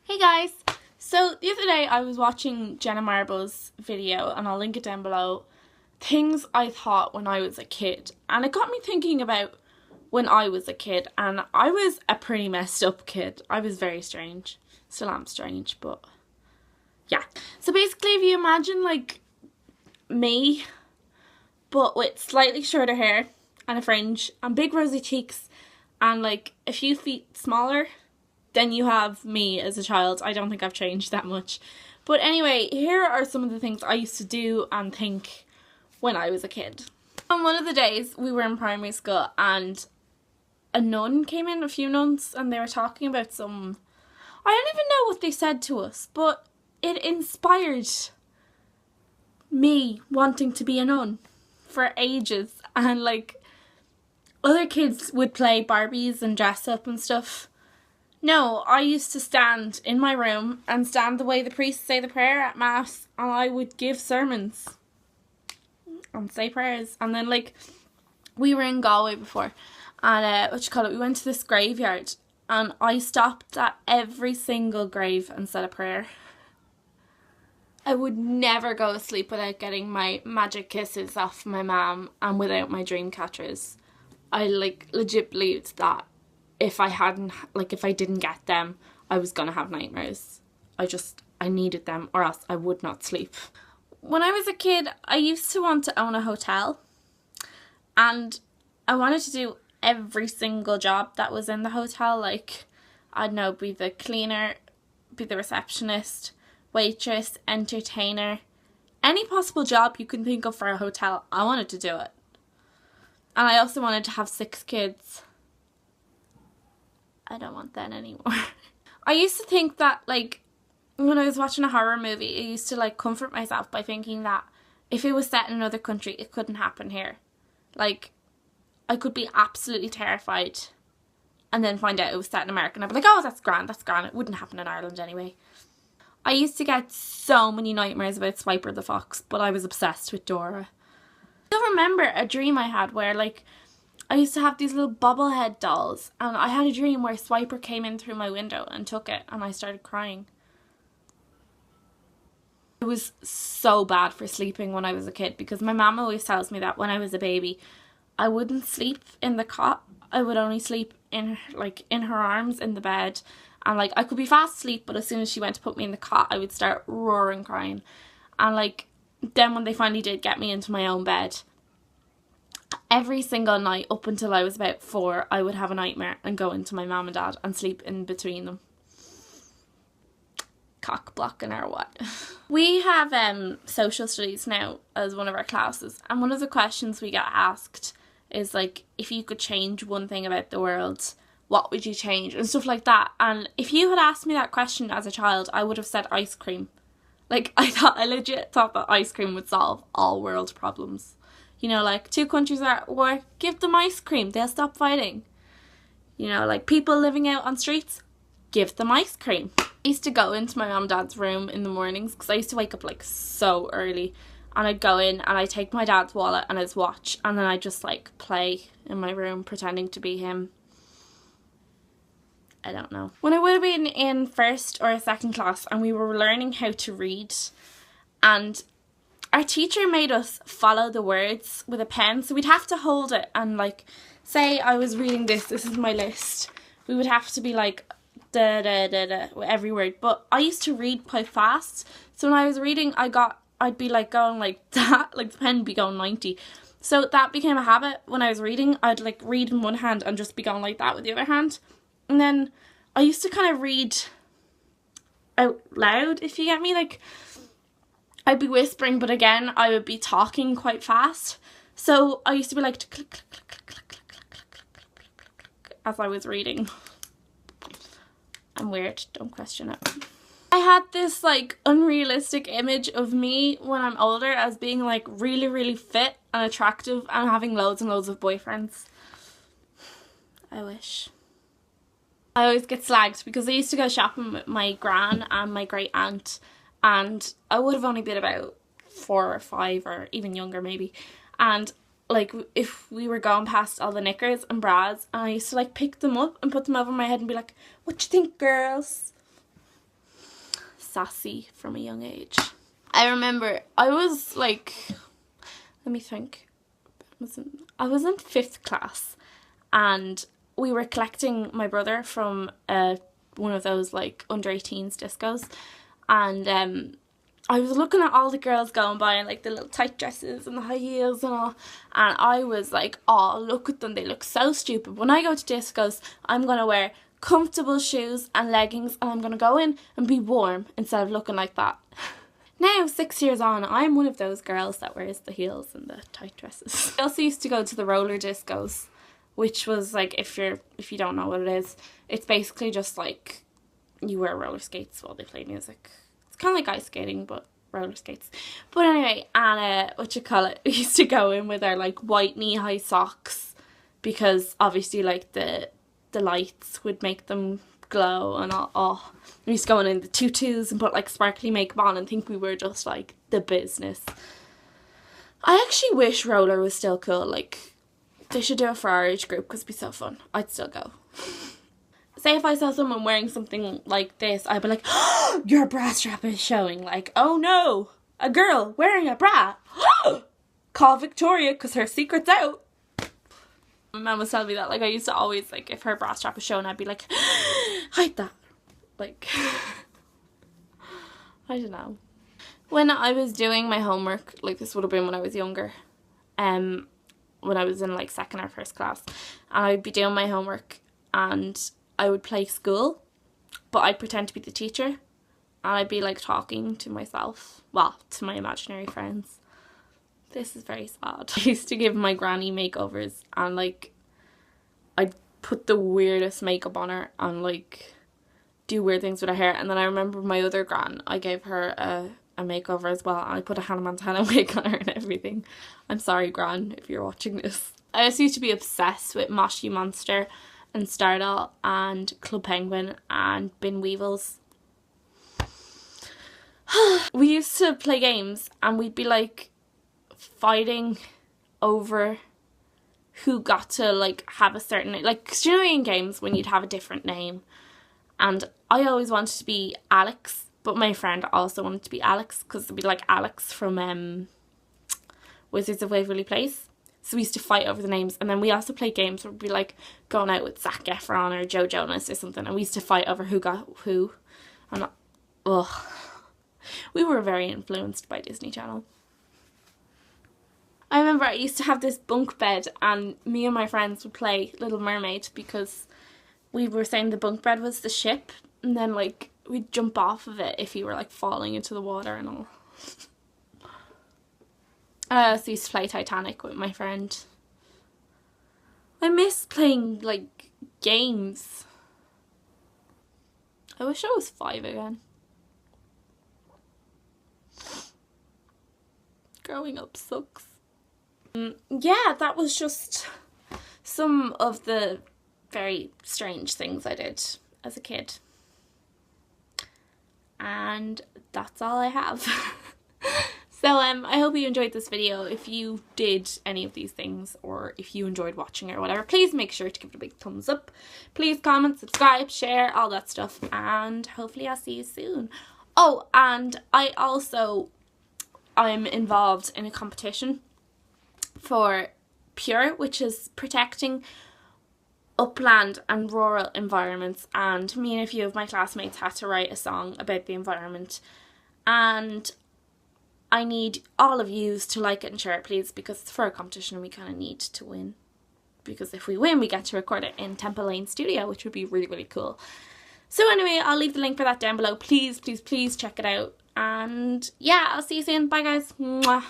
Hey guys! So the other day I was watching Jenna Marbles' video, and I'll link it down below, things I thought when I was a kid, and it got me thinking about when I was a kid, and I was a pretty messed up kid. I was very strange. Still am strange, but yeah. So basically if you imagine like me, but with slightly shorter hair and a fringe and big rosy cheeks and like a few feet smaller, then you have me as a child. I don't think I've changed that much. But anyway, here are some of the things I used to do and think when I was a kid. On one of the days we were in primary school and a nun came in, a few nuns, and they were talking about some, I don't even know what they said to us, but it inspired me wanting to be a nun for ages. And like, other kids would play Barbies and dress up and stuff. No, I used to stand in my room and stand the way the priests say the prayer at mass, and I would give sermons and say prayers. And then like, we were in Galway before, and we went to this graveyard, and I stopped at every single grave and said a prayer. I would never go to sleep without getting my magic kisses off my mum and without my dream catchers. I like legit believed that if I didn't get them, I was gonna have nightmares. I needed them, or else I would not sleep. When I was a kid, I used to want to own a hotel, and I wanted to do every single job that was in the hotel. Like, I don't know, be the cleaner, be the receptionist, waitress, entertainer, any possible job you can think of for a hotel. I wanted to do it. And I also wanted to have 6 kids. I don't want that anymore. I used to think that, like, when I was watching a horror movie, I used to, like, comfort myself by thinking that if it was set in another country, it couldn't happen here. Like, I could be absolutely terrified and then find out it was set in America, and I'd be like, oh, that's grand, it wouldn't happen in Ireland anyway. I used to get so many nightmares about Swiper the Fox, but I was obsessed with Dora. I still remember a dream I had where, like, I used to have these little bobblehead dolls, and I had a dream where Swiper came in through my window and took it, and I started crying. It was so bad for sleeping when I was a kid, because my mum always tells me that when I was a baby, I wouldn't sleep in the cot. I would only sleep in her arms in the bed, and like I could be fast asleep, but as soon as she went to put me in the cot, I would start roaring crying. And like, then when they finally did get me into my own bed, every single night up until I was about 4, I would have a nightmare and go into my mum and dad and sleep in between them. Cock blocking or what? We have social studies now as one of our classes, and one of the questions we get asked is like, if you could change one thing about the world, what would you change, and stuff like that. And if you had asked me that question as a child, I would have said ice cream. Like, I legit thought that ice cream would solve all world problems. You know, like, 2 countries are at war, give them ice cream, they'll stop fighting. You know, like, people living out on streets, give them ice cream. I used to go into my mum and dad's room in the mornings, because I used to wake up like so early, and I'd go in and I'd take my dad's wallet and his watch, and then I'd just like play in my room pretending to be him. I don't know. When I would have been in 1st or 2nd class and we were learning how to read, and our teacher made us follow the words with a pen, so we'd have to hold it and like, say I was reading this is my list, we would have to be like da da da da with every word. But I used to read quite fast, so when I was reading I'd be like going like that, like the pen would be going 90. So that became a habit. When I was reading, I'd like read in one hand and just be going like that with the other hand. And then I used to kind of read out loud, if you get me. Like, I'd be whispering, but again, I would be talking quite fast. So I used to be like click, click, click, click, click, click, click, click, click, click, click, as I was reading. I'm weird, don't question it. I had this like unrealistic image of me when I'm older as being like really, really fit and attractive and having loads and loads of boyfriends. I wish. I always get slagged because I used to go shopping with my gran and my great aunt, and I would have only been about 4 or 5 or even younger maybe, and like if we were going past all the knickers and bras, and I used to like pick them up and put them over my head and be like, what you think, girls? sassy from a young age. I remember I was like, let me think, I was in 5th class and we were collecting my brother from one of those like under 18s discos, and I was looking at all the girls going by in like the little tight dresses and the high heels and all, and I was like, oh, look at them, they look so stupid. When I go to discos, I'm going to wear comfortable shoes and leggings and I'm going to go in and be warm instead of looking like that. Now, 6 years on, I'm one of those girls that wears the heels and the tight dresses. I also used to go to the roller discos, which was like, if you don't know what it is, it's basically just like you wear roller skates while they play music. It's kind of like ice skating, but roller skates. But anyway, and we used to go in with our like white knee-high socks because obviously like the lights would make them glow and all. Oh, we used to go in the tutus and put like sparkly makeup on and think we were just like the business. I actually wish roller was still cool. Like, they should do it for our age group because it'd be so fun. I'd still go. Say if I saw someone wearing something like this, I'd be like, oh, your bra strap is showing. Like, oh no, a girl wearing a bra. Call Victoria because her secret's out. My mum was telling me that, like, I used to always, like, if her bra strap was showing, I'd be like, hide that. Like, I don't know. When I was doing my homework, like, this would have been when I was younger, when I was in, like, 2nd or 1st class, and I'd be doing my homework, and I would play school, but I'd pretend to be the teacher, and I'd be, like, talking to myself, well, to my imaginary friends. This is very sad. I used to give my granny makeovers and like I'd put the weirdest makeup on her and like do weird things with her hair, and then I remember my other gran, I gave her a makeover as well and I put a Hannah Montana wig on her and everything. I'm sorry, gran, if you're watching this. I also used to be obsessed with Moshi Monster and Stardoll and Club Penguin and Bin Weevils. We used to play games and we'd be like fighting over who got to like have a certain, like, 'cause you know in games when you'd have a different name, and I always wanted to be Alex, but my friend also wanted to be Alex because it'd be like Alex from Wizards of Waverly Place. So we used to fight over the names, and then we also played games where we'd be like going out with Zac Efron or Joe Jonas or something, and we used to fight over who got who. We were very influenced by Disney Channel. I remember I used to have this bunk bed and me and my friends would play Little Mermaid because we were saying the bunk bed was the ship, and then like we'd jump off of it if you were like falling into the water and all. I also used to play Titanic with my friend. I miss playing like games. I wish I was 5 again. Growing up sucks. Yeah, that was just some of the very strange things I did as a kid. And that's all I have. So I hope you enjoyed this video. If you did any of these things or if you enjoyed watching it or whatever, please make sure to give it a big thumbs up. Please comment, subscribe, share, all that stuff, and hopefully I'll see you soon. Oh, and I'm involved in a competition for PURE, which is protecting upland and rural environments, and me and a few of my classmates had to write a song about the environment, and I need all of yous to like it and share it, please, because it's for a competition and we kind of need to win, because if we win we get to record it in Temple Lane Studio, which would be really, really cool. So anyway, I'll leave the link for that down below. Please, please, please check it out, and yeah, I'll see you soon. Bye guys. Mwah.